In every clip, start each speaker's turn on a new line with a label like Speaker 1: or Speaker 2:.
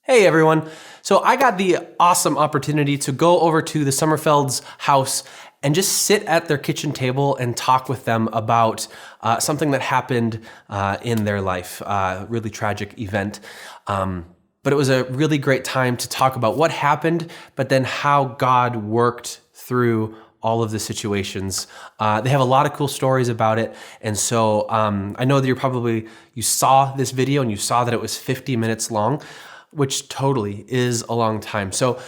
Speaker 1: Hey everyone. So I got the awesome opportunity to go over to the Sommerfelds house and just sit at their kitchen table and talk with them about something that happened in their life, really tragic event. But it was a really great time to talk about what happened, but then how God worked through all of the situations. They have a lot of cool stories about it. And so I know that you saw this video and you saw that it was 50 minutes long, which totally is a long time. So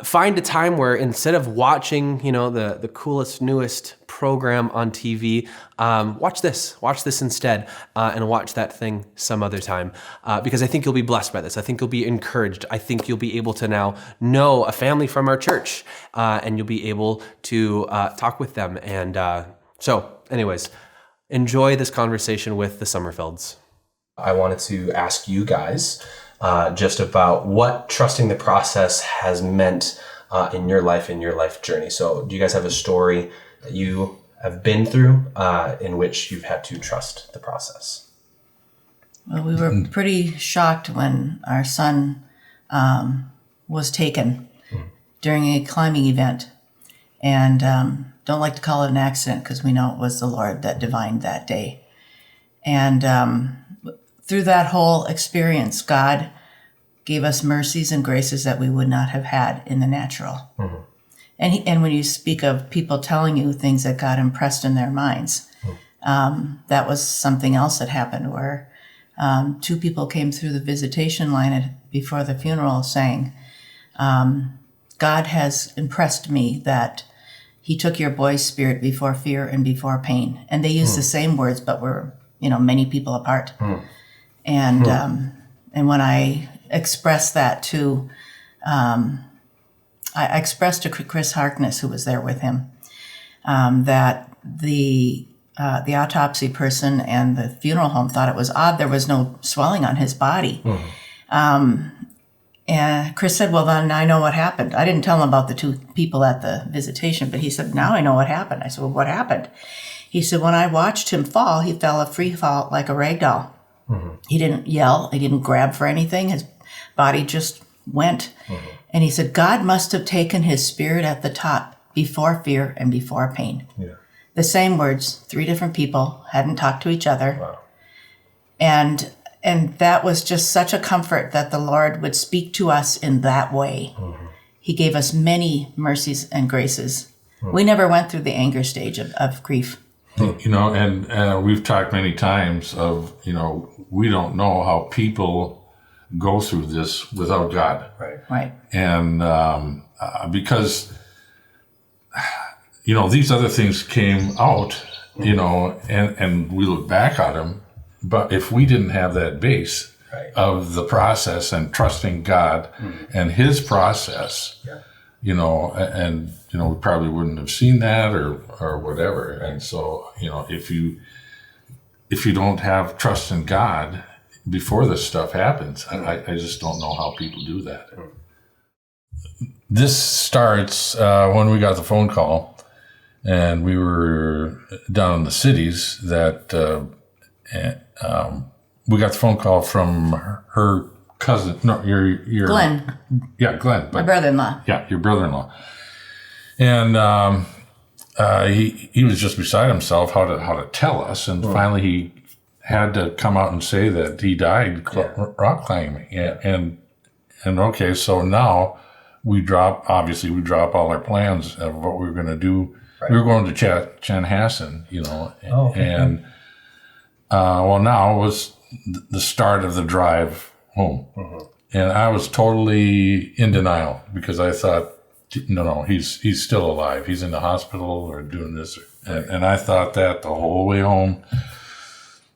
Speaker 1: find a time where instead of watching, the coolest, newest program on TV, watch this instead, and watch that thing some other time. Because I think you'll be blessed by this. I think you'll be encouraged. I think you'll be able to now know a family from our church, and you'll be able to talk with them. And so anyways, enjoy this conversation with the Sommerfelds. I wanted to ask you guys just about what trusting the process has meant in your life journey. So do you guys have a story that you have been through in which you've had to trust the process?
Speaker 2: Well, we were pretty shocked when our son was taken during a climbing event. And don't like to call it an accident because we know it was the Lord that divined that day. And through that whole experience, God gave us mercies and graces that we would not have had in the natural. Mm-hmm. And when you speak of people telling you things that God impressed in their minds, that was something else that happened where two people came through the visitation line before the funeral saying, God has impressed me that he took your boy's spirit before fear and before pain. And they used the same words, but were, many people apart. And when I expressed that to, I expressed to Chris Harkness, who was there with him, that the autopsy person and the funeral home thought it was odd. There was no swelling on his body. And Chris said, well, then I know what happened. I didn't tell him about the two people at the visitation, but he said, now I know what happened. I said, well, what happened? He said, when I watched him fall, he fell a free fall like a rag doll. He didn't yell. He didn't grab for anything. His body just went. And he said, God must have taken his spirit at the top before fear and before pain. Yeah. The same words, three different people, hadn't talked to each other. Wow. And that was just such a comfort that the Lord would speak to us in that way. He gave us many mercies and graces. We never went through the anger stage of grief.
Speaker 3: And we've talked many times of, we don't know how people go through this without God.
Speaker 2: Right.
Speaker 3: And because, these other things came out, and we look back at them. But if we didn't have that base of the process and trusting God and his process, we probably wouldn't have seen that or whatever. And so, if you don't have trust in God before this stuff happens, I just don't know how people do that. This starts when we got the phone call, and we were down in the cities that we got the phone call from her cousin. No, your
Speaker 2: Glenn.
Speaker 3: Yeah, Glenn.
Speaker 2: My brother-in-law.
Speaker 3: Yeah, your brother-in-law. And he was just beside himself how to tell us, and finally he had to come out and say that he died rock climbing. And okay, so now we drop all our plans of what we were going to do. Right. We were going to Chanhassen, and now was the start of the drive home. And I was totally in denial because I thought, no, he's still alive. He's in the hospital or doing this. And I thought that the whole way home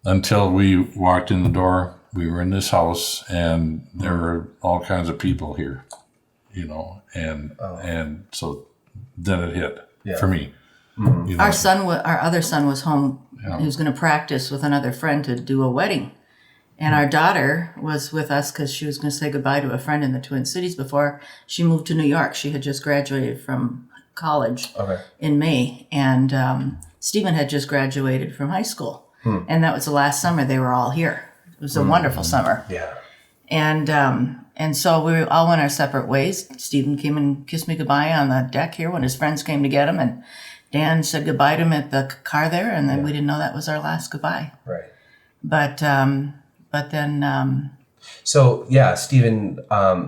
Speaker 3: until we walked in the door. We were in this house and there were all kinds of people here, and so then it hit for me.
Speaker 2: Our other son was home. He was going to practice with another friend to do a wedding. And our daughter was with us because she was going to say goodbye to a friend in the Twin Cities before she moved to New York. She had just graduated from college in May. And Stephen had just graduated from high school. And that was the last summer they were all here. It was a wonderful summer.
Speaker 1: Yeah.
Speaker 2: And And so we all went our separate ways. Stephen came and kissed me goodbye on the deck here when his friends came to get him, and Dan said goodbye to him at the car there, and then we didn't know that was our last goodbye.
Speaker 1: Right.
Speaker 2: But then
Speaker 1: So yeah, Stephen,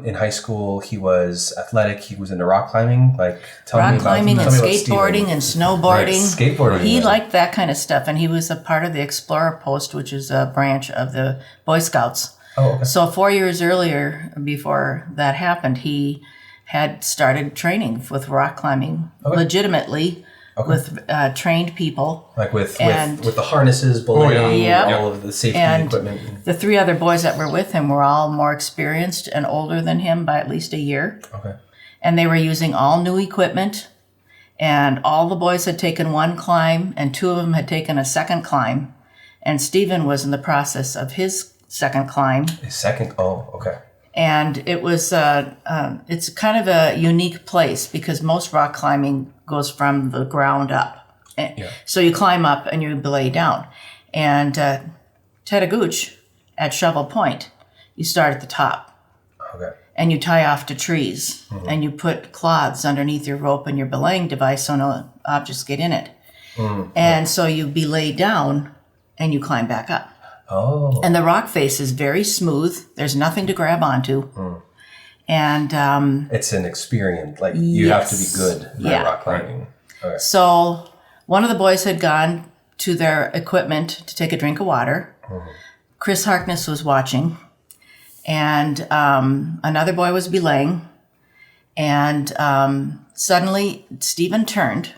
Speaker 1: in high school, he was athletic. He was into rock climbing. Like, tell me
Speaker 2: rock climbing and skateboarding and snowboarding.
Speaker 1: Right, skateboarding.
Speaker 2: He liked that kind of stuff, and he was a part of the Explorer Post, which is a branch of the Boy Scouts.
Speaker 1: Oh, okay.
Speaker 2: So 4 years earlier, before that happened, he had started training with rock climbing legitimately with trained people.
Speaker 1: Like with the harnesses, belaying, all of the safety equipment.
Speaker 2: The 3 other boys that were with him were all more experienced and older than him by at least a year.
Speaker 1: Okay.
Speaker 2: And they were using all new equipment. And all the boys had taken one climb, and 2 of them had taken a second climb. And Stephen was in the process of his second climb.
Speaker 1: Okay.
Speaker 2: And it was, it's kind of a unique place because most rock climbing goes from the ground up. So you climb up and you belay down. And Tetagooch at Shovel Point, you start at the top.
Speaker 1: Okay.
Speaker 2: And you tie off to trees. And you put cloths underneath your rope and your belaying device so no objects get in it. And so you belay down and you climb back up.
Speaker 1: Oh.
Speaker 2: And the rock face is very smooth. There's nothing to grab onto. And
Speaker 1: it's an experience. Like, you have to be good at rock climbing. Okay.
Speaker 2: So one of the boys had gone to their equipment to take a drink of water. Chris Harkness was watching. And another boy was belaying. And suddenly Stephen turned.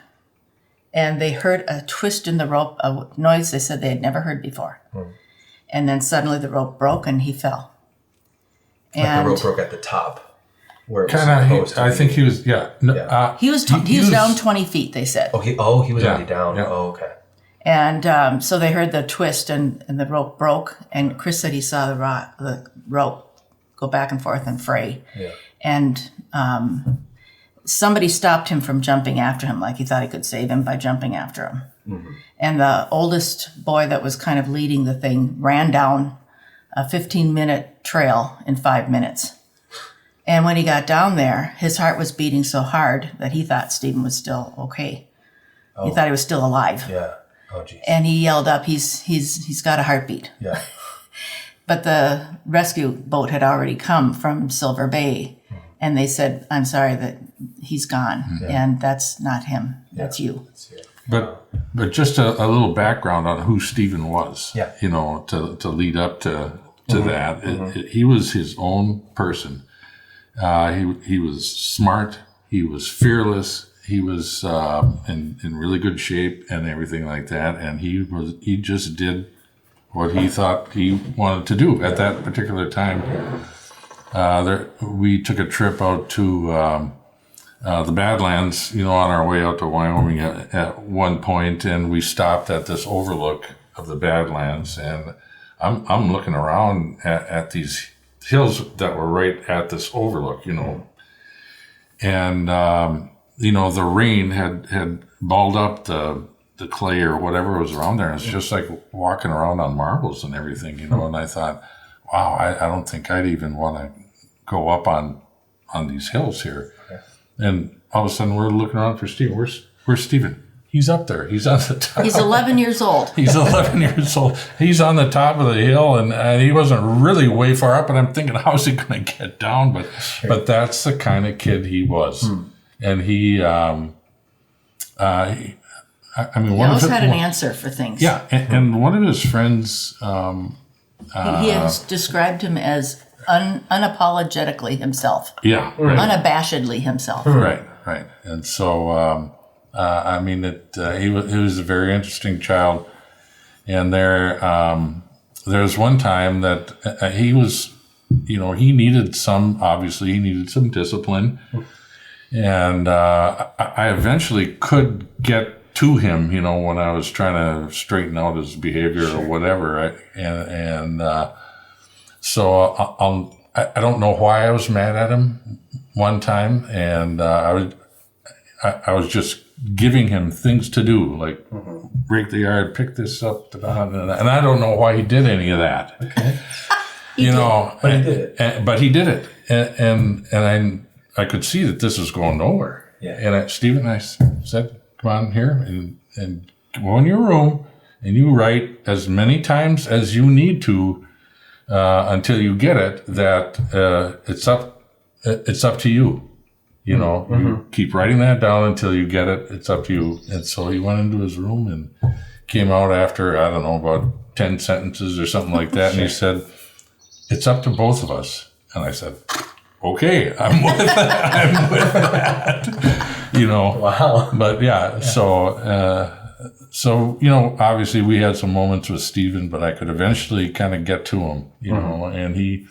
Speaker 2: And they heard a twist in the rope, a noise they said they had never heard before. And then suddenly the rope broke and he fell.
Speaker 1: Like the rope broke at the top. Where it was supposed to
Speaker 3: I
Speaker 1: be.
Speaker 3: think he was,
Speaker 2: He was down 20 feet, they said.
Speaker 1: he was already down.
Speaker 3: Yeah.
Speaker 1: Oh, okay.
Speaker 2: And so they heard the twist and the rope broke. And Chris said he saw the rope go back and forth and fray.
Speaker 1: Yeah.
Speaker 2: And somebody stopped him from jumping after him, like he thought he could save him by jumping after him. And the oldest boy that was kind of leading the thing ran down a 15-minute trail in 5 minutes. And when he got down there, his heart was beating so hard that he thought Stephen was still okay. He thought he was still alive.
Speaker 1: Yeah. Oh, geez.
Speaker 2: And he yelled up, he's got a heartbeat.
Speaker 1: Yeah.
Speaker 2: But the rescue boat had already come from Silver Bay. And they said, I'm sorry that he's gone. And that's not him. That's you.
Speaker 3: But just a little background on who Stephen was,
Speaker 1: Yeah.
Speaker 3: to lead up to that. He was his own person. He was smart. He was fearless. He was in really good shape and everything like that. And he just did what he thought he wanted to do at that particular time. We took a trip out to the Badlands, on our way out to Wyoming at one point, and we stopped at this overlook of the Badlands, and I'm looking around at these hills that were right at this overlook, and the rain had balled up the clay or whatever was around there, and it's just like walking around on marbles and everything, and I thought, wow, I don't think I'd even want to go up on these hills here. Okay. And all of a sudden we're looking around for Stephen. Where's Stephen? He's up there. He's on the top.
Speaker 2: He's 11 years old.
Speaker 3: He's 11 years old. He's on the top of the hill, and he wasn't really way far up. And I'm thinking, how's he going to get down? But that's the kind of kid he was. And he, one
Speaker 2: He always had an answer for things.
Speaker 3: Yeah, and one of his friends,
Speaker 2: he has described him as unapologetically himself.
Speaker 3: Yeah, right.
Speaker 2: Unabashedly himself.
Speaker 3: Right. And so, he was a very interesting child. And there's one time that he was, he needed some discipline. And I eventually could get to him, when I was trying to straighten out his behavior or whatever. So I don't know why I was mad at him one time, and I was just giving him things to do, like break the yard, pick this up, and I don't know why he did any of that. Okay.
Speaker 1: But he did it.
Speaker 3: But he did it. and I could see that this was going nowhere.
Speaker 4: Yeah.
Speaker 3: And Steve and I said, come on here and go in your room and you write as many times as you need to until you get it, that it's up to you. You know, you keep writing that down until you get it. It's up to you. And so he went into his room and came out after, I don't know, about 10 sentences or something like that. And he said, it's up to both of us. And I said, okay, I'm with that. You know.
Speaker 4: Wow.
Speaker 3: But yeah. So, you know, obviously we had some moments with Stephen, but I could eventually kind of get to him, you know, and he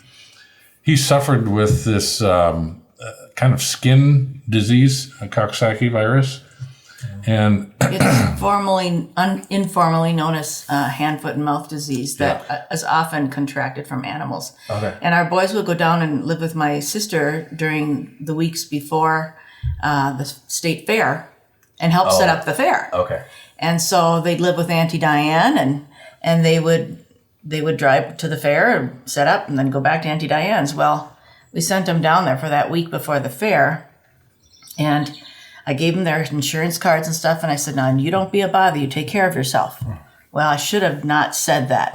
Speaker 3: suffered with this kind of skin disease, a Coxsackie virus. And
Speaker 2: it's informally known as hand, foot, and mouth disease that is often contracted from animals.
Speaker 4: Okay.
Speaker 2: And our boys would go down and live with my sister during the weeks before the state fair and help set up the fair.
Speaker 4: Okay.
Speaker 2: And so they'd live with Auntie Diane, and they would drive to the fair and set up and then go back to Auntie Diane's. Well, we sent them down there for that week before the fair, and I gave them their insurance cards and stuff, and I said, "Now, you don't be a bother. You take care of yourself." Well, I should have not said that.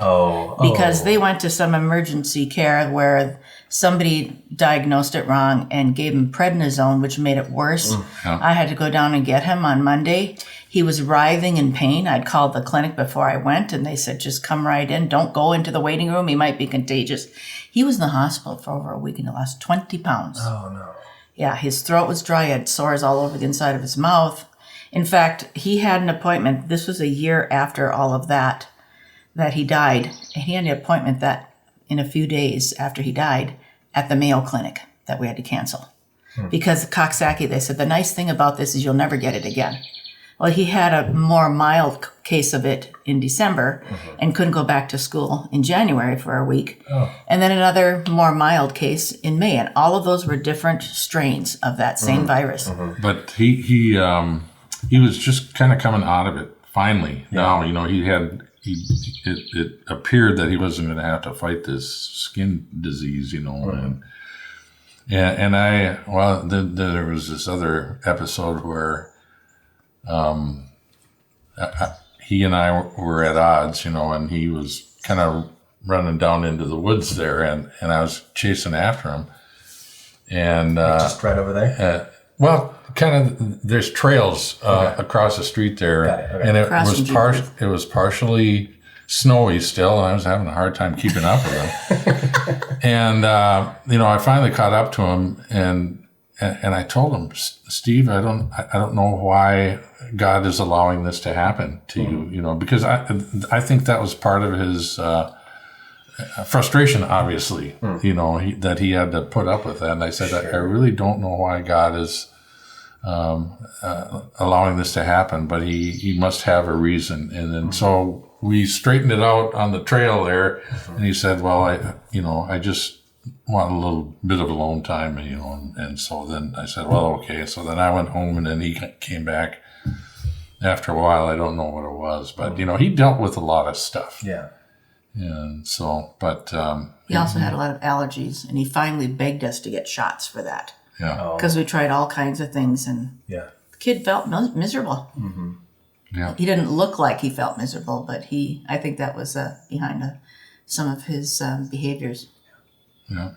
Speaker 2: Because they went to some emergency care where somebody diagnosed it wrong and gave him prednisone, which made it worse. I had to go down and get him on Monday. He was writhing in pain. I'd called the clinic before I went, and they said, just come right in. Don't go into the waiting room. He might be contagious. He was in the hospital for over a week, and he lost 20 pounds.
Speaker 4: Oh, no.
Speaker 2: Yeah, his throat was dry. He had sores all over the inside of his mouth. In fact, he had an appointment. This was a year after all of that he died. And he had an appointment that in a few days after he died at the Mayo Clinic that we had to cancel. Because Coxsackie, they said, the nice thing about this is you'll never get it again. Well, he had a more mild case of it in December and couldn't go back to school in January for a week. And then another more mild case in May. And all of those were different strains of that same virus.
Speaker 3: But he was just kind of coming out of it finally. Now, you know, it appeared that he wasn't going to have to fight this skin disease, you know. And there was this other episode where he and I were at odds, you know, and he was kind of running down into the woods there, and I was chasing after him. And
Speaker 4: Just right over there?
Speaker 3: well, kind of, there's trails across the street there, and it was partially snowy still, and I was having a hard time keeping up with him. And you know, I finally caught up to him, and I told him, Steve, I don't know why God is allowing this to happen to you, you know, because I think that was part of his frustration, obviously, you know, that he had to put up with that. And I said, I really don't know why God is allowing this to happen, but he must have a reason. And then so we straightened it out on the trail there, and he said, well, I just want a little bit of alone time, you know, and so then I said, well, okay. So then I went home, and then he came back after a while. I don't know what it was, but you know, he dealt with a lot of stuff.
Speaker 4: Yeah.
Speaker 3: And so, but
Speaker 2: He also had a lot of allergies, and he finally begged us to get shots for that.
Speaker 3: yeah,
Speaker 2: Because we tried all kinds of things, and
Speaker 4: Yeah.
Speaker 2: the kid felt miserable.
Speaker 3: yeah.
Speaker 2: He didn't look like he felt miserable, but I think that was behind some of his behaviors.
Speaker 3: Yeah.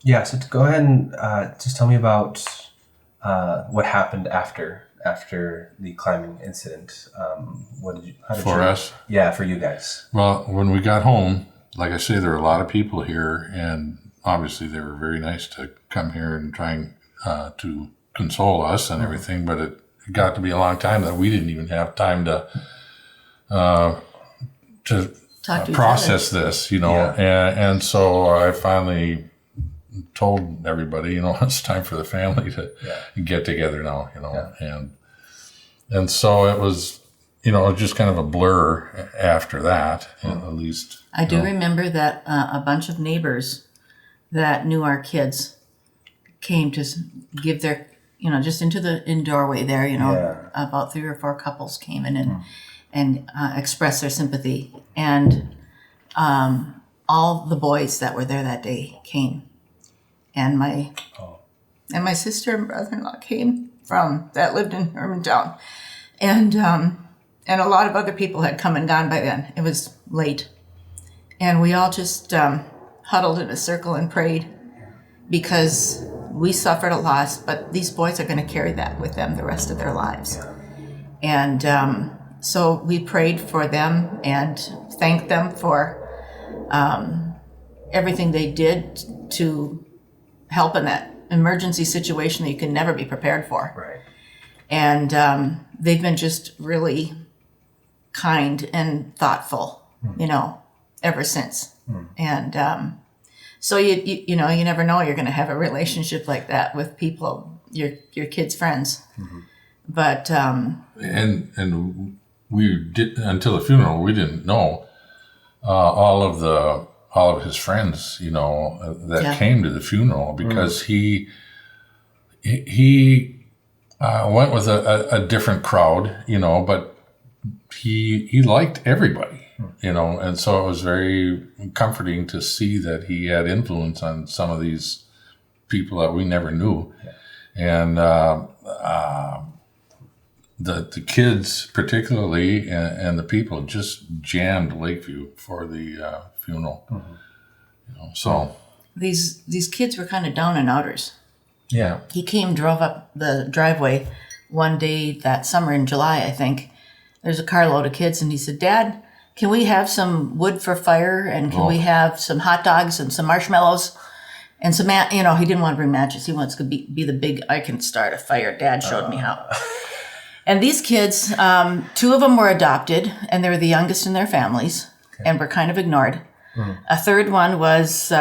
Speaker 4: Yeah. So to go ahead and just tell me about what happened after the climbing incident. How did
Speaker 3: For
Speaker 4: you,
Speaker 3: us?
Speaker 4: Yeah, for you guys.
Speaker 3: Well, when we got home, like I say, there were a lot of people here, and obviously they were very nice to come here and trying to console us and everything, but it got to be a long time that we didn't even have time to
Speaker 2: Talk to each
Speaker 3: process this, you know.
Speaker 4: Yeah.
Speaker 3: And so I finally told everybody, you know, it's time for the family to get together now, you know. And so it was, you know, just kind of a blur after that, at least.
Speaker 2: I do remember that a bunch of neighbors that knew our kids came to give their, you know, just into the doorway there, you know, about 3 or 4 couples came in and expressed their sympathy. And all the boys that were there that day came and my sister and brother-in-law came from that lived in Hermantown, and a lot of other people had come and gone by then. It was late, and we all just huddled in a circle and prayed, because we suffered a loss, but these boys are going to carry that with them the rest of their lives. And so we prayed for them and thanked them for everything they did to help in that emergency situation that you can never be prepared for.
Speaker 4: Right.
Speaker 2: And they've been just really kind and thoughtful, ever since. And so you never know you're going to have a relationship like that with people, your kids' friends. But
Speaker 3: and we did, until the funeral, we didn't know all of his friends, that came to the funeral, because he went with a different crowd, but he liked everybody, and so it was very comforting to see that he had influence on some of these people that we never knew. And the kids particularly, and the people just jammed Lakeview for the funeral. So
Speaker 2: these kids were kind of down and outers.
Speaker 4: Yeah.
Speaker 2: He drove up the driveway one day that summer in July, I think. There's a carload of kids, and he said, "Dad, can we have some wood for fire, and can we have some hot dogs and some marshmallows and some, he didn't want to bring matches. He wants to be the big, I can start a fire. Dad showed me how." And these kids, 2 of them were adopted, and they were the youngest in their families, and were kind of ignored. A third one was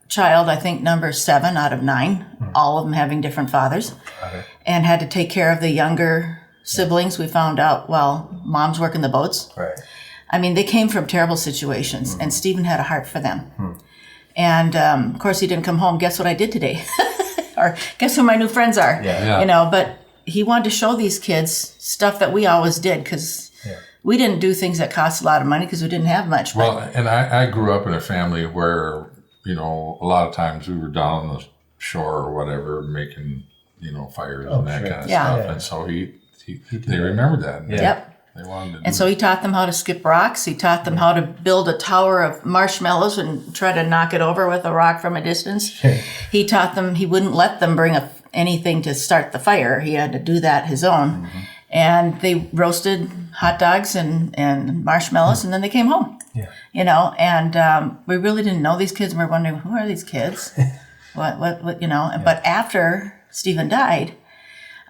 Speaker 2: child, I think, number 7 out of 9, all of them having different fathers, and had to take care of the younger siblings. We found out while mom's working the boats.
Speaker 4: Right.
Speaker 2: I mean, they came from terrible situations, and Stephen had a heart for them. And of course, he didn't come home. Guess what I did today? Or guess who my new friends are? But he wanted to show these kids stuff that we always did, because we didn't do things that cost a lot of money because we didn't have much.
Speaker 3: Well, and I grew up in a family where, a lot of times we were down on the shore or whatever making, fires and that kind of stuff. And so they remembered that.
Speaker 2: Yep.
Speaker 3: They wanted to do
Speaker 2: And so he taught them how to skip rocks. He taught them how to build a tower of marshmallows and try to knock it over with a rock from a distance. He taught them, he wouldn't let them bring anything to start the fire. He had to do that his own. And they roasted hot dogs and marshmallows, and then they came home. And we really didn't know these kids. We were wondering, who are these kids? What. But after Stephen died,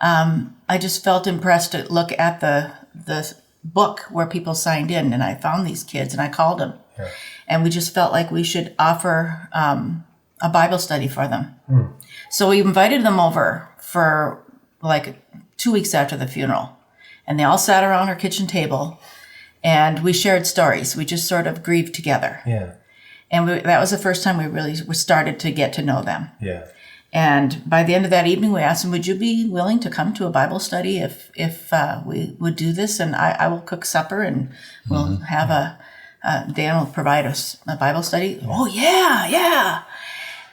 Speaker 2: I just felt impressed to look at the book where people signed in, and I found these kids, and I called them. And we just felt like we should offer a Bible study for them. So we invited them over for like 2 weeks after the funeral, and they all sat around our kitchen table, and we shared stories. We just sort of grieved together. And that was the first time we started to get to know them. And by the end of that evening, we asked them, "Would you be willing to come to a Bible study if we would do this? And I will cook supper, and we'll have Dan will provide us a Bible study." "Oh, yeah.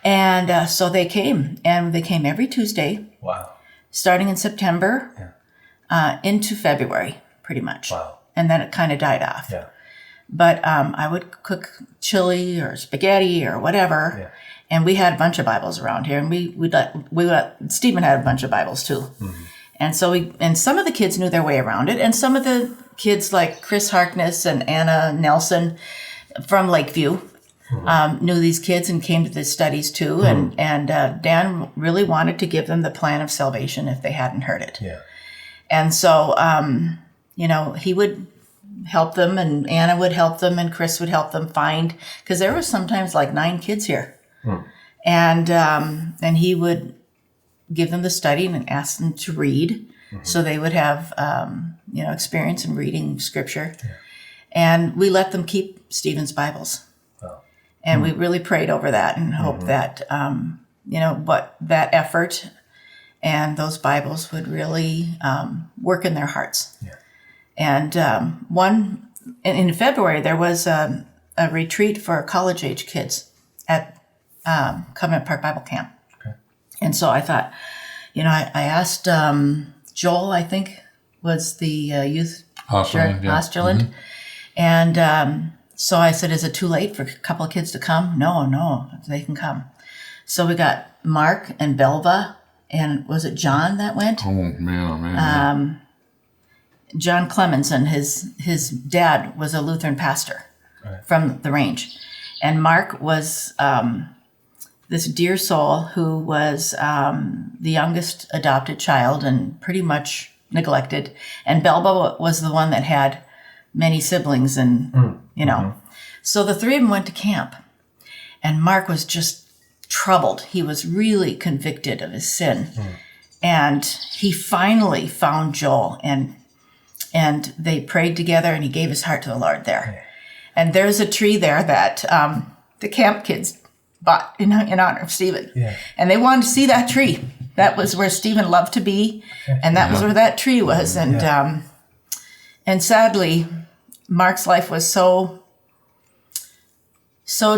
Speaker 2: And so they came, and they came every Tuesday.
Speaker 4: Wow.
Speaker 2: Starting in September into February, pretty much.
Speaker 4: Wow.
Speaker 2: And then it kind of died off. But I would cook chili or spaghetti or whatever. And we had a bunch of Bibles around here, and we Stephen had a bunch of Bibles too. And so and some of the kids knew their way around it, and some of the kids like Chris Harkness and Anna Nelson from Lakeview knew these kids and came to the studies too. And Dan really wanted to give them the plan of salvation if they hadn't heard it. And so he would help them, and Anna would help them, and Chris would help them find, because there was sometimes like 9 kids here. And he would give them the study and ask them to read, so they would have experience in reading scripture. And we let them keep Stephen's Bibles. And we really prayed over that and hoped that that effort and those Bibles would really work in their hearts. And in February, there was a retreat for college-age kids at Covenant Park Bible Camp. And so I thought, I asked Joel, I think, was the youth Osterland. And so I said, is it too late for a couple of kids to come? No, they can come. So we got Mark and Belva, and was it John that went?
Speaker 3: Oh, man.
Speaker 2: John Clemens, and his dad was a Lutheran pastor from the range. And Mark was this dear soul who was the youngest adopted child and pretty much neglected. And Belva was the one that had many siblings and, So the three of them went to camp. And Mark was just troubled. He was really convicted of his sin. And he finally found Joel, and they prayed together, and he gave his heart to the Lord there. And there's a tree there that the camp kids bought in honor of Stephen. Yeah. And they wanted to see that tree. That was where Stephen loved to be, and that was where that tree was. And sadly, Mark's life was so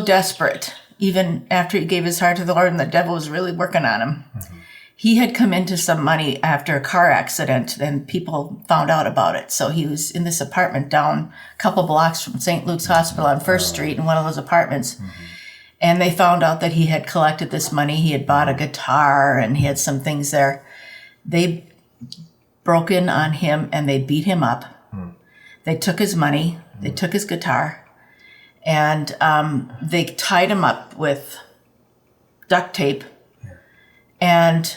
Speaker 2: desperate, even after he gave his heart to the Lord and the devil was really working on him. He had come into some money after a car accident, and people found out about it. So he was in this apartment down a couple blocks from St. Luke's Hospital on 1st Street in one of those apartments. And they found out that he had collected this money. He had bought a guitar, and he had some things there. They broke in on him, and they beat him up. They took his money. They took his guitar. And they tied him up with duct tape. And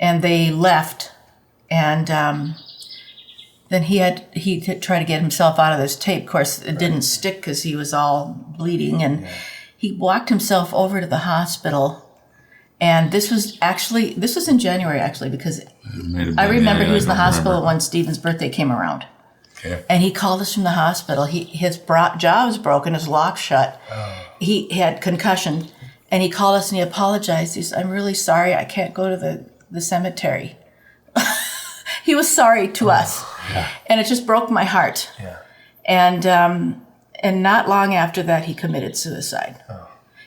Speaker 2: they left, and then he tried to get himself out of this tape. Of course, it didn't stick because he was all bleeding, and he walked himself over to the hospital. And this was in January, actually, because I remember he was in the hospital when Stephen's birthday came around. Okay. And he called us from the hospital. His jaw was broken, his lock shut. He had concussion. And he called us and he apologized. He said, I'm really sorry, I can't go to the cemetery. He was sorry to us. Yeah. And it just broke my heart. Yeah. And not long after that, he committed suicide.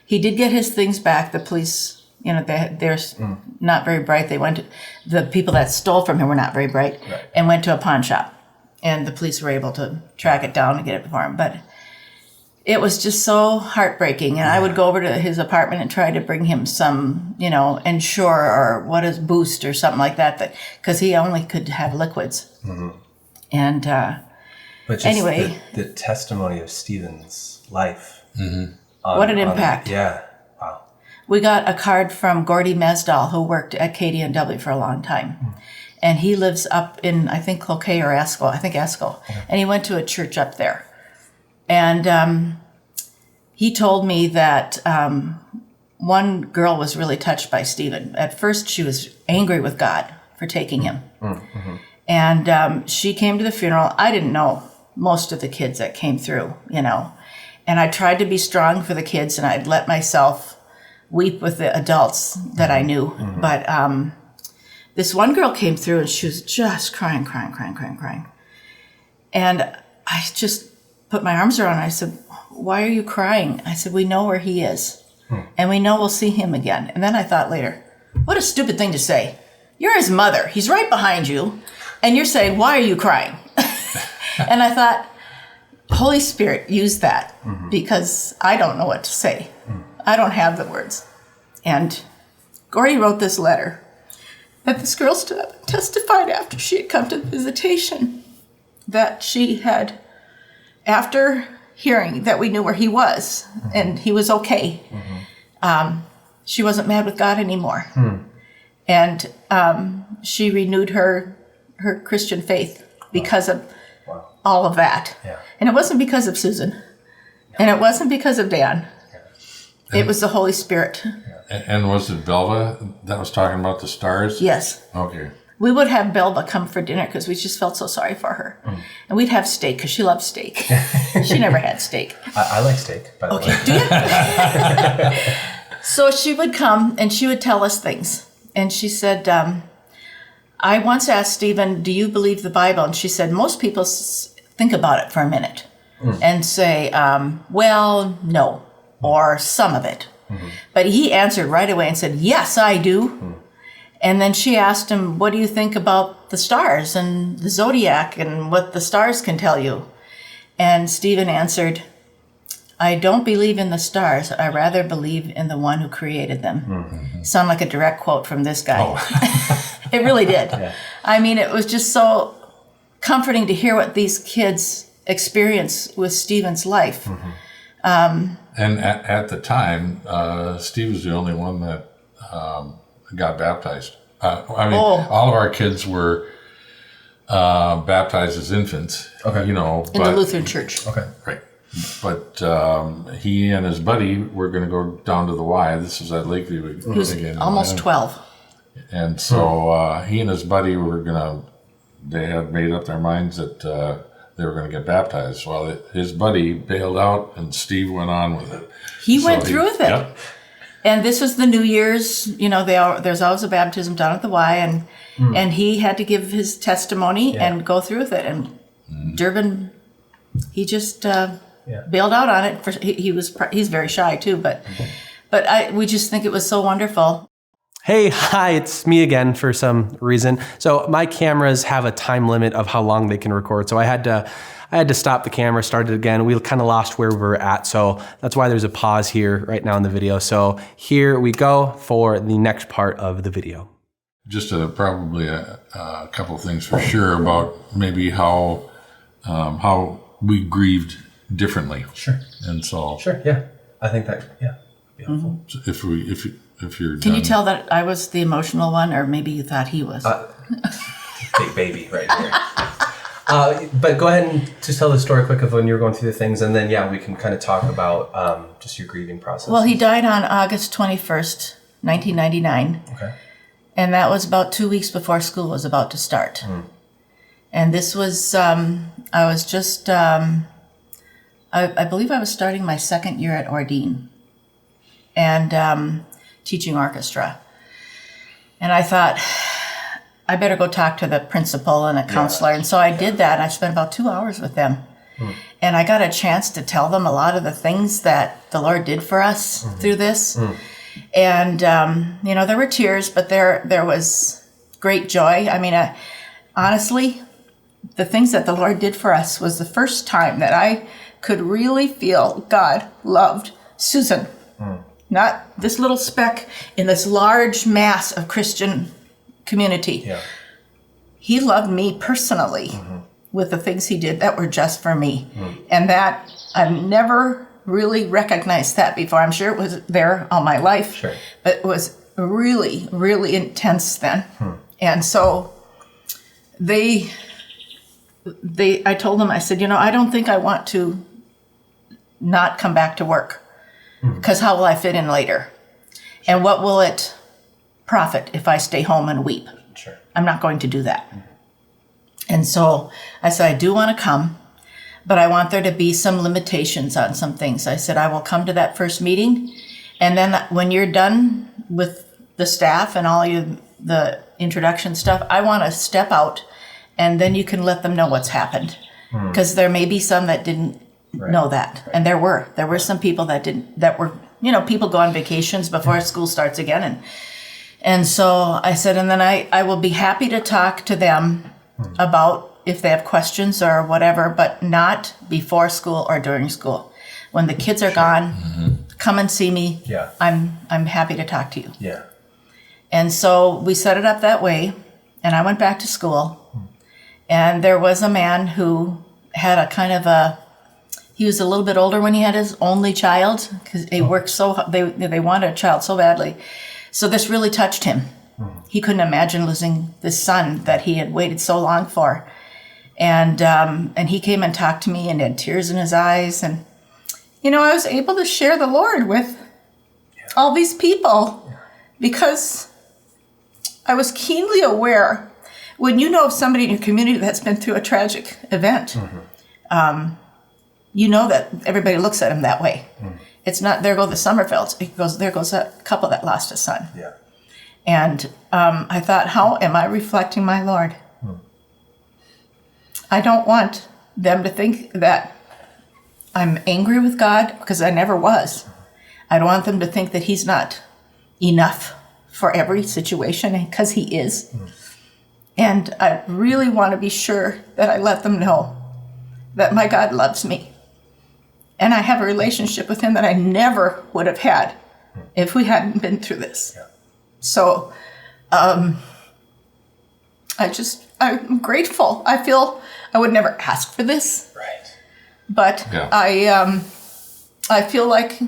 Speaker 2: He did get his things back. The police, they're not very bright. The people that stole from him were not very bright, and went to a pawn shop. And the police were able to track it down and get it for him. But it was just so heartbreaking. And I would go over to his apartment and try to bring him some, Ensure or what is Boost or something like that, because he only could have liquids. And
Speaker 4: but just anyway, the testimony of Stephen's life.
Speaker 2: What an impact.
Speaker 4: Wow.
Speaker 2: We got a card from Gordy Mesdahl, who worked at KDNW for a long time. And he lives up in, I think, Cloquet or Asco. I think Asco. And he went to a church up there. And he told me that one girl was really touched by Stephen. At first, she was angry with God for taking him. And she came to the funeral. I didn't know most of the kids that came through, And I tried to be strong for the kids, and I'd let myself weep with the adults that I knew. But this one girl came through, and she was just crying. And I just put my arms around her. I said, why are you crying? I said, we know where he is. And we know we'll see him again. And then I thought later, what a stupid thing to say. You're his mother. He's right behind you. And you're saying, why are you crying? And I thought, Holy Spirit, use that, because I don't know what to say. I don't have the words. And Gordy wrote this letter that this girl stood up and testified after she had come to the visitation, that she had, after hearing that we knew where he was and he was okay, she wasn't mad with God anymore. And she renewed her Christian faith because of all of that. And it wasn't because of Susan, and it wasn't because of Dan. It was the Holy Spirit.
Speaker 3: And was it Belva that was talking about the stars?
Speaker 2: Yes.
Speaker 3: Okay.
Speaker 2: We would have Belva come for dinner because we just felt so sorry for her. And we'd have steak because she loves steak. She never had steak.
Speaker 4: I like steak, by the way.
Speaker 2: Okay, do you? So she would come and she would tell us things. And she said, I once asked Stephen, do you believe the Bible? And she said, most people think about it for a minute and say, well, no, or some of it. But he answered right away and said, yes, I do. And then she asked him, what do you think about the stars and the zodiac and what the stars can tell you? And Stephen answered, I don't believe in the stars. I rather believe in the one who created them. Sound like a direct quote from this guy. It really did. Yeah. I mean, it was just so comforting to hear what these kids experience with Stephen's life.
Speaker 3: And at the time, Steve was the only one that got baptized. All of our kids were baptized as infants. Okay. You know,
Speaker 2: in the Lutheran church.
Speaker 4: Okay.
Speaker 3: Right. But he and his buddy were going to go down to the Y. This was at Lakeview.
Speaker 2: He was almost 12.
Speaker 3: And so he and his buddy they had made up their minds that they were going to get baptized. Well, his buddy bailed out and Steve went on with it.
Speaker 2: He went through with it.
Speaker 3: Yep.
Speaker 2: And this was the New Year's, you know, there's always a baptism down at the Y, and he had to give his testimony and go through with it. And Durbin, he just bailed out on it. He's very shy too, but we just think it was so wonderful.
Speaker 1: Hey, hi, it's me again for some reason. So my cameras have a time limit of how long they can record. So I had to stop the camera, start it again. We kind of lost where we were at. So that's why there's a pause here right now in the video. So here we go for the next part of the video.
Speaker 3: Just probably a couple of things for sure about maybe how we grieved differently.
Speaker 4: Sure.
Speaker 3: And so.
Speaker 4: Sure. Yeah. I think that. Yeah. Be helpful.
Speaker 3: If you're.
Speaker 2: Can you tell that I was the emotional one, or maybe you thought he was?
Speaker 4: Big baby right here. But go ahead and just tell the story quick of when you were going through the things, and then we can kind of talk about just your grieving process.
Speaker 2: Well, he died on August 21st, 1999.
Speaker 4: Okay.
Speaker 2: And that was about 2 weeks before school was about to start. And this was, I was just, I believe I was starting my second year at Ordine and teaching orchestra. And I thought, I better go talk to the principal and a counselor. And so I did that. I spent about 2 hours with them. And I got a chance to tell them a lot of the things that the Lord did for us through this. And, you know, there were tears, but there was great joy. I mean, honestly, the things that the Lord did for us was the first time that I could really feel God loved Susan. Not this little speck in this large mass of Christian community. Yeah. He loved me personally with the things he did that were just for me. And that I've never really recognized that before. I'm sure it was there all my life, but it was really, really intense then. And so I told them, I said, you know, I don't think I want to not come back to work, because how will I fit in later? And what will it profit if I stay home and weep?
Speaker 4: Sure.
Speaker 2: I'm not going to do that. And so I said, I do want to come, but I want there to be some limitations on some things. I said, I will come to that first meeting, and then when you're done with the staff and all the introduction stuff, I want to step out, and then you can let them know what's happened. Because there may be some that didn't know that. And there were some people that were, you know, people go on vacations before school starts again. And so I said, and then I will be happy to talk to them about if they have questions or whatever, but not before school or during school. When the kids are gone, come and see me.
Speaker 4: Yeah.
Speaker 2: I'm happy to talk to you.
Speaker 4: Yeah.
Speaker 2: And so we set it up that way, and I went back to school. And there was a man who had he was a little bit older when he had his only child, because they worked they wanted a child so badly. So this really touched him. He couldn't imagine losing this son that he had waited so long for. And he came and talked to me and had tears in his eyes. And, you know, I was able to share the Lord with all these people because I was keenly aware. When you know of somebody in your community that's been through a tragic event, you know that everybody looks at him that way. It's not, there go the Sommerfelds. There goes a couple that lost a son.
Speaker 4: Yeah.
Speaker 2: And I thought, how am I reflecting my Lord? I don't want them to think that I'm angry with God, because I never was. I don't want them to think that he's not enough for every situation, because he is. And I really want to be sure that I let them know that my God loves me. And I have a relationship with him that I never would have had if we hadn't been through this.
Speaker 4: Yeah.
Speaker 2: So I'm grateful. I feel I would never ask for this.
Speaker 4: Right.
Speaker 2: But
Speaker 3: Yeah.
Speaker 2: I feel like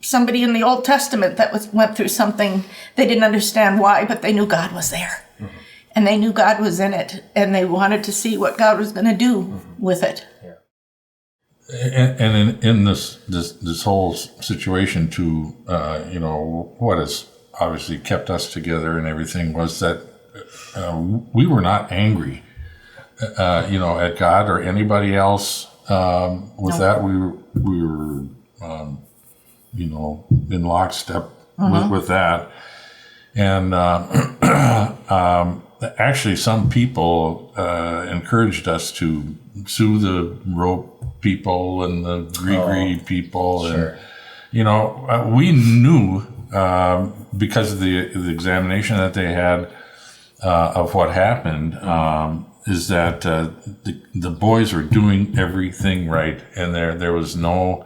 Speaker 2: somebody in the Old Testament that went through something they didn't understand why, but they knew God was there. And they knew God was in it, and they wanted to see what God was going to do with it.
Speaker 3: And in this whole situation too, what has obviously kept us together and everything was that we were not angry, at God or anybody else. With that, we were, in lockstep with that. And actually, some people encouraged us to sue the rope people and the gree people.
Speaker 4: Sure.
Speaker 3: And, we knew because of the examination that they had of what happened, is that the boys were doing everything right, and there was no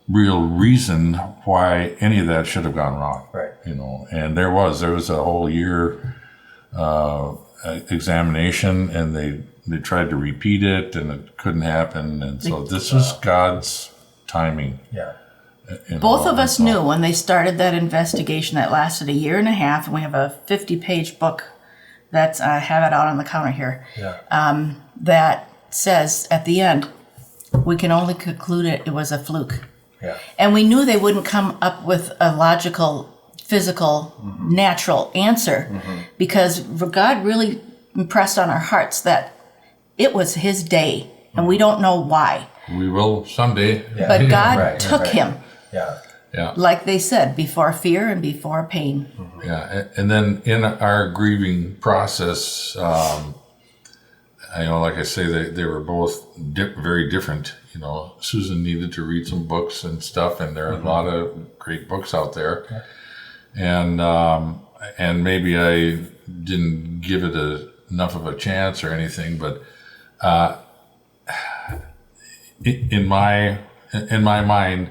Speaker 3: real reason why any of that should have gone wrong.
Speaker 4: Right.
Speaker 3: And there was a whole year examination, and they tried to repeat it, and it couldn't happen. And so this was God's timing.
Speaker 4: Yeah.
Speaker 2: Both of us knew when they started that investigation that lasted a year and a half, and we have a 50-page book that's, I have it out on the counter here, that says at the end, we can only conclude it was a fluke.
Speaker 4: Yeah.
Speaker 2: And we knew they wouldn't come up with a logical, physical, natural answer, because God really impressed on our hearts that it was his day, and we don't know why.
Speaker 3: We will someday.
Speaker 4: Yeah.
Speaker 2: But God
Speaker 4: Right,
Speaker 2: took
Speaker 4: right.
Speaker 2: him,
Speaker 3: Yeah.
Speaker 2: like they said, before fear and before pain.
Speaker 3: Yeah, and then in our grieving process, like I say, they were both very different. Susan needed to read some books and stuff, and there are a lot of great books out there. Yeah. And maybe I didn't give it enough of a chance or anything, but in my mind,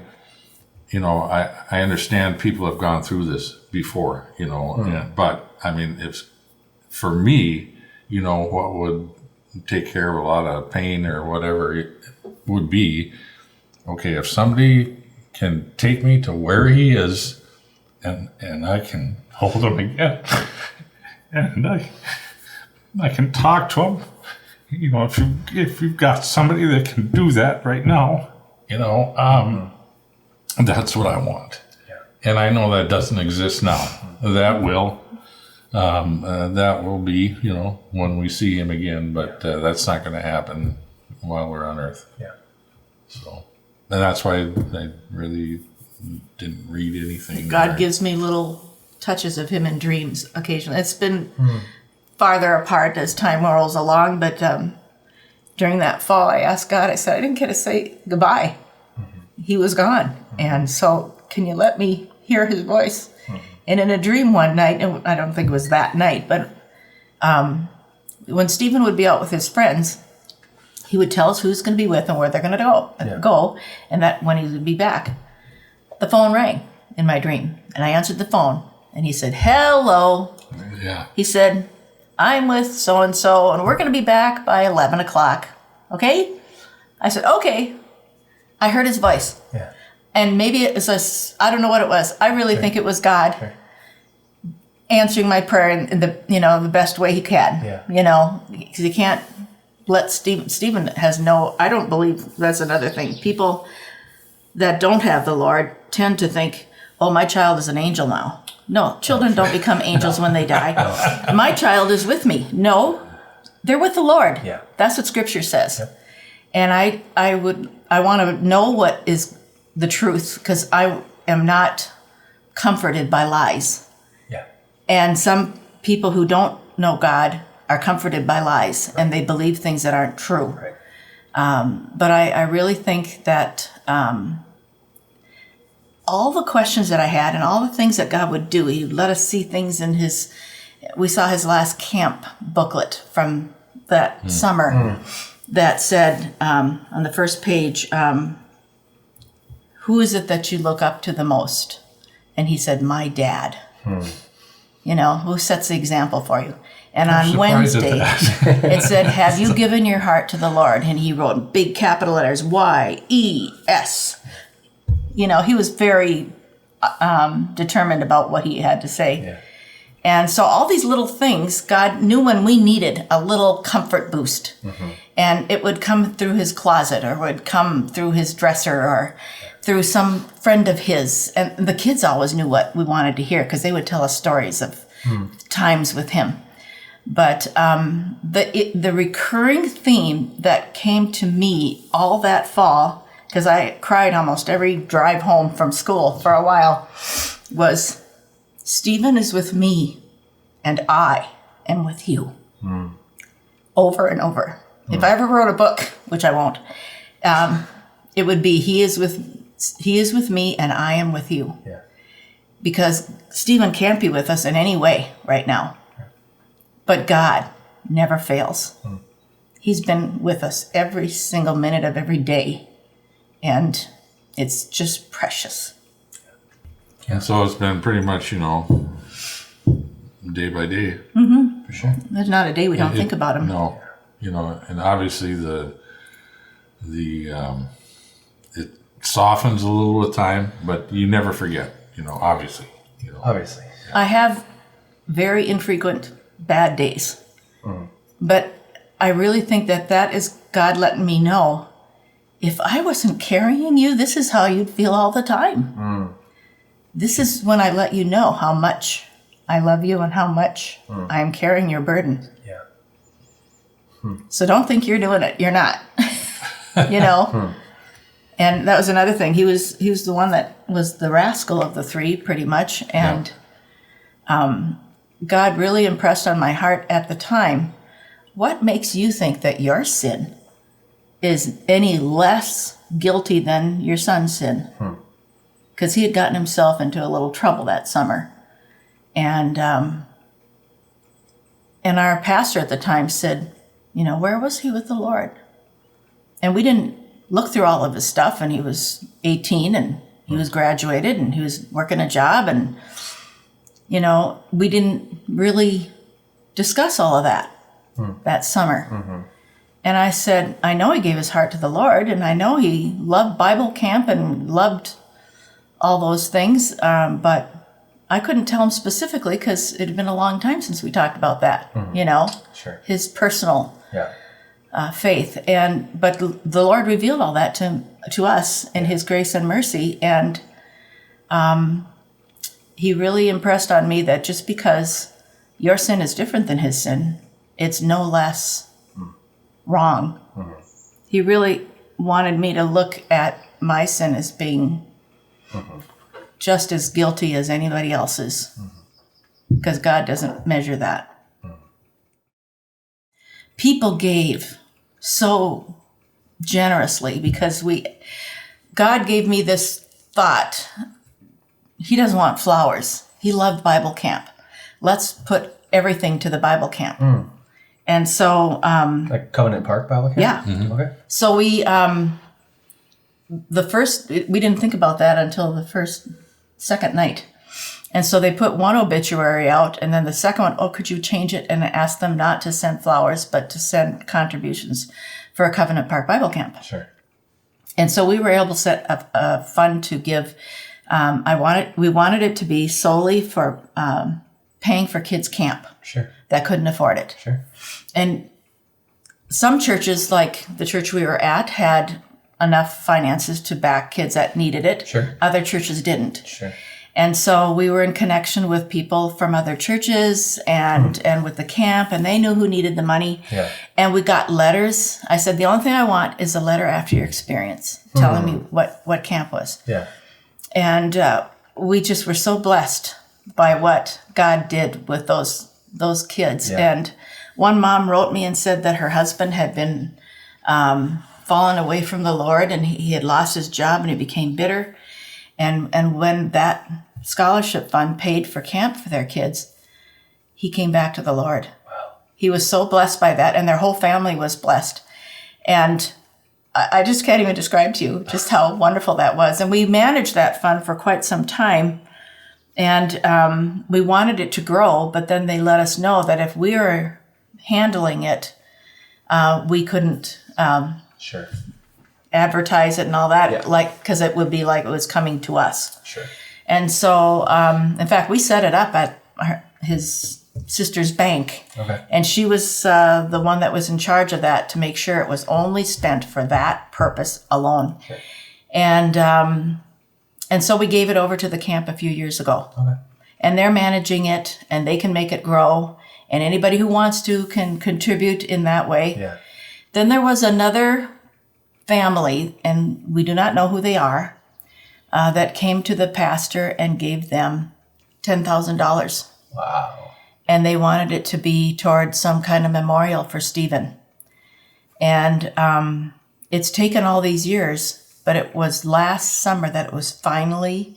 Speaker 3: I understand people have gone through this before, but I mean, for me, what would take care of a lot of pain or whatever it would be, okay, if somebody can take me to where he is and I can hold him again and I can talk to him, if you've got somebody that can do that right now, that's what I want.
Speaker 4: Yeah.
Speaker 3: And I know that doesn't exist now. That will be, when we see him again, but that's not going to happen while we're on earth.
Speaker 4: Yeah.
Speaker 3: So, and that's why I really didn't read anything.
Speaker 2: God gives me little touches of him in dreams occasionally. It's been farther apart as time rolls along, but during that fall, I asked God, I said, I didn't get to say goodbye. He was gone. And so can you let me hear his voice? And in a dream one night, and I don't think it was that night, but when Stephen would be out with his friends, he would tell us who's going to be with and where they're going to go, and that when he would be back. The phone rang in my dream, and I answered the phone, and he said, hello.
Speaker 3: Yeah.
Speaker 2: He said, I'm with so-and-so, and we're going to be back by 11 o'clock. Okay? I said, okay. I heard his voice.
Speaker 4: Yeah.
Speaker 2: And maybe it was I don't know what it was. I really think it was God answering my prayer in the best way he can.
Speaker 4: Yeah.
Speaker 2: Because you can't let Stephen has no, I don't believe that's another thing. People that don't have the Lord tend to think, oh, my child is an angel now. No, children don't become angels when they die. My child is with me. No, they're with the Lord.
Speaker 4: Yeah.
Speaker 2: That's what Scripture says.
Speaker 4: Yep.
Speaker 2: And I want to know what is the truth, because I am not comforted by lies.
Speaker 4: Yeah.
Speaker 2: And some people who don't know God are comforted by lies, and they believe things that aren't true.
Speaker 4: Right.
Speaker 2: But I really think that all the questions that I had and all the things that God would do. He let us see things in we saw his last camp booklet from that summer that said on the first page, who is it that you look up to the most? And he said, my dad. You know, who sets the example for you? And on Wednesday, it said, have you given your heart to the Lord? And he wrote in big capital letters, Y-E-S. You know, he was very determined about what he had to say.
Speaker 4: Yeah.
Speaker 2: And so all these little things, God knew when we needed a little comfort boost. And it would come through his closet, or would come through his dresser, or through some friend of his. And the kids always knew what we wanted to hear, because they would tell us stories of times with him. But the recurring theme that came to me all that fall, because I cried almost every drive home from school for a while, was, Stephen is with me, and I am with you. Over and over. If I ever wrote a book, which I won't, it would be, he is with me, and I am with you.
Speaker 4: Yeah.
Speaker 2: Because Stephen can't be with us in any way right now. But God never fails. He's been with us every single minute of every day. And it's just precious.
Speaker 3: And so it's been pretty much, you know, day by day.
Speaker 4: For sure.
Speaker 2: There's not a day we don't think about him.
Speaker 3: No, you know, and obviously it softens a little with time, but you never forget, you know, obviously. You know.
Speaker 4: Obviously.
Speaker 2: I have very infrequent bad days. But I really think that is God letting me know, if I wasn't carrying you, this is how you'd feel all the time. This is when I let you know how much I love you and how much I'm carrying your burden.
Speaker 4: Yeah.
Speaker 2: So don't think you're doing it. You're not. You know? And that was another thing. He was the one that was the rascal of the three, pretty much. And God really impressed on my heart at the time, what makes you think that your sin is any less guilty than your son's sin? Because he had gotten himself into a little trouble that summer. And our pastor at the time said, you know, where was he with the Lord? And we didn't look through all of his stuff, and he was 18, and he was graduated, and he was working a job, and, you know, we didn't really discuss all of that that summer. And I said, I know he gave his heart to the Lord, and I know he loved Bible camp and loved all those things, but I couldn't tell him specifically because it had been a long time since we talked about that, you know, his personal faith. But the Lord revealed all that to us in his grace and mercy. And he really impressed on me that just because your sin is different than his sin, it's no less wrong. He really wanted me to look at my sin as being just as guilty as anybody else's, because God doesn't measure that. People gave so generously because God gave me this thought. He doesn't want flowers. He loved Bible camp. Let's put everything to the Bible camp. And so
Speaker 4: like Covenant Park Bible camp?
Speaker 2: Yeah.
Speaker 4: Okay.
Speaker 2: So we didn't think about that until the second night. And so they put one obituary out, and then the second one, could you change it and ask them not to send flowers, but to send contributions for a Covenant Park Bible camp.
Speaker 4: Sure.
Speaker 2: And so we were able to set a fund to give. We wanted it to be solely for paying for kids' camp.
Speaker 4: Sure.
Speaker 2: That couldn't afford it.
Speaker 4: Sure.
Speaker 2: And some churches, like the church we were at, had enough finances to back kids that needed it.
Speaker 4: Sure.
Speaker 2: Other churches didn't.
Speaker 4: Sure.
Speaker 2: And so we were in connection with people from other churches and with the camp, and they knew who needed the money.
Speaker 4: Yeah.
Speaker 2: And we got letters. I said, the only thing I want is a letter after your experience telling me what camp was.
Speaker 4: Yeah.
Speaker 2: And we just were so blessed by what God did with those kids.
Speaker 4: Yeah.
Speaker 2: And one mom wrote me and said that her husband had been fallen away from the Lord, and he had lost his job, and he became bitter. And when that scholarship fund paid for camp for their kids, he came back to the Lord. Wow. He was so blessed by that, and their whole family was blessed. And I just can't even describe to you just how wonderful that was. And we managed that fund for quite some time. And we wanted it to grow, but then they let us know that if we were handling it, we couldn't
Speaker 4: Sure.
Speaker 2: advertise it and all that,
Speaker 4: Yeah.
Speaker 2: like, because it would be like it was coming to us.
Speaker 4: Sure.
Speaker 2: And so, in fact, we set it up at his sister's bank.
Speaker 4: Okay.
Speaker 2: And she was the one that was in charge of that to make sure it was only spent for that purpose alone.
Speaker 4: Okay.
Speaker 2: And so we gave it over to the camp a few years ago.
Speaker 4: Okay.
Speaker 2: And they're managing it, and they can make it grow. And anybody who wants to can contribute in that way.
Speaker 4: Yeah.
Speaker 2: Then there was another family, and we do not know who they are, that came to the pastor and gave them $10,000.
Speaker 4: Wow.
Speaker 2: And they wanted it to be towards some kind of memorial for Stephen. And it's taken all these years, but it was last summer that it was finally,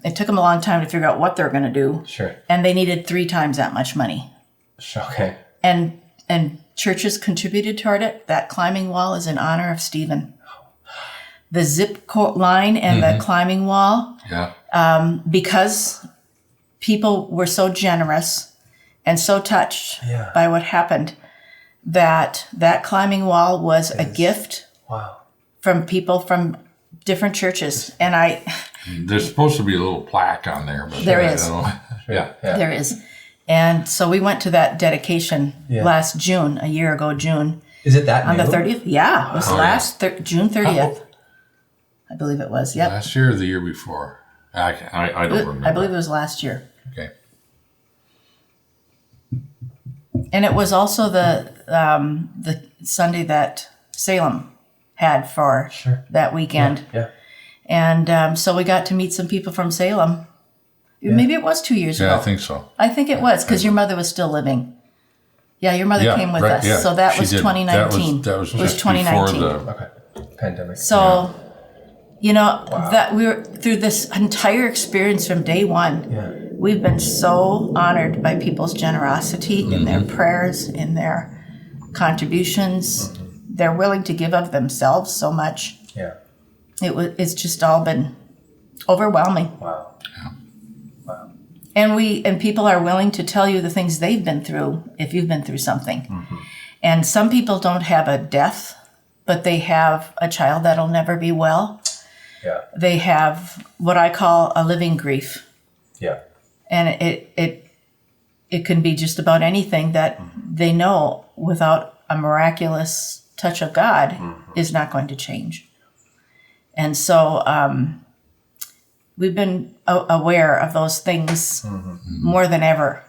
Speaker 2: it took them a long time to figure out what they're going to do.
Speaker 4: Sure.
Speaker 2: And they needed 3 times that much money.
Speaker 4: Okay.
Speaker 2: And churches contributed toward it. That climbing wall is in honor of Stephen. The zip line and the climbing wall,
Speaker 3: Yeah.
Speaker 2: because people were so generous and so touched
Speaker 4: Yeah.
Speaker 2: by what happened, that climbing wall was a gift
Speaker 4: Wow.
Speaker 2: from people from different churches. And
Speaker 3: There's supposed to be a little plaque on there, but
Speaker 2: There
Speaker 3: I
Speaker 2: is.
Speaker 3: don't know. Yeah.
Speaker 4: Yeah.
Speaker 2: there is. And so we went to that dedication
Speaker 4: Yeah.
Speaker 2: last June, a year ago, June.
Speaker 4: Is it that
Speaker 2: On the
Speaker 4: new?
Speaker 2: 30th? Yeah, it was
Speaker 3: Oh,
Speaker 2: June 30th. I believe it was. Yep.
Speaker 3: Last year or the year before? I don't remember.
Speaker 2: I believe it was last year.
Speaker 3: Okay.
Speaker 2: And it was also the Sunday that Salem had for
Speaker 4: Sure.
Speaker 2: that weekend.
Speaker 4: Yeah.
Speaker 2: And so we got to meet some people from Salem. Maybe it was 2 years
Speaker 3: Yeah,
Speaker 2: ago.
Speaker 3: I think so.
Speaker 2: I think it was, because your mother was still living. Yeah, your mother
Speaker 3: Yeah,
Speaker 2: came with
Speaker 3: right,
Speaker 2: us.
Speaker 3: yeah,
Speaker 2: So that
Speaker 3: she
Speaker 2: was
Speaker 3: did.
Speaker 2: 2019.
Speaker 3: That was
Speaker 2: It was
Speaker 3: just before
Speaker 2: 2019.
Speaker 3: the.
Speaker 4: Okay. Pandemic.
Speaker 2: So, that we were through this entire experience from day one.
Speaker 4: Yeah.
Speaker 2: We've been so honored by people's generosity in their prayers, in their contributions. They're willing to give of themselves so much.
Speaker 4: Yeah.
Speaker 2: It's just all been overwhelming.
Speaker 4: Wow.
Speaker 2: And people are willing to tell you the things they've been through if you've been through something. And some people don't have a death, but they have a child that'll never be well.
Speaker 4: Yeah.
Speaker 2: They have what I call a living grief.
Speaker 4: Yeah.
Speaker 2: And it can be just about anything that they know without a miraculous touch of God is not going to change. And so we've been aware of those things more than ever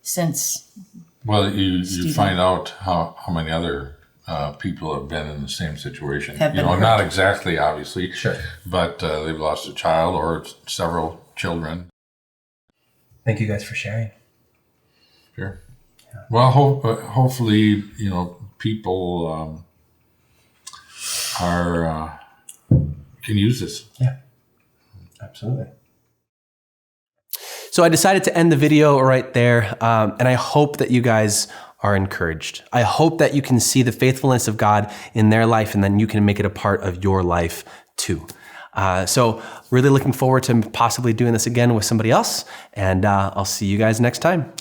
Speaker 2: since.
Speaker 3: Well, you find out how many other people have been in the same situation.
Speaker 2: Have been hurt.
Speaker 3: Not exactly, obviously.
Speaker 4: Sure.
Speaker 3: But they've lost a child or several children.
Speaker 4: Thank you guys for sharing.
Speaker 3: Sure. Well, hopefully, people can use this.
Speaker 4: Yeah. Absolutely.
Speaker 1: So I decided to end the video right there, and I hope that you guys are encouraged. I hope that you can see the faithfulness of God in their life, and then you can make it a part of your life too. So really looking forward to possibly doing this again with somebody else, and I'll see you guys next time.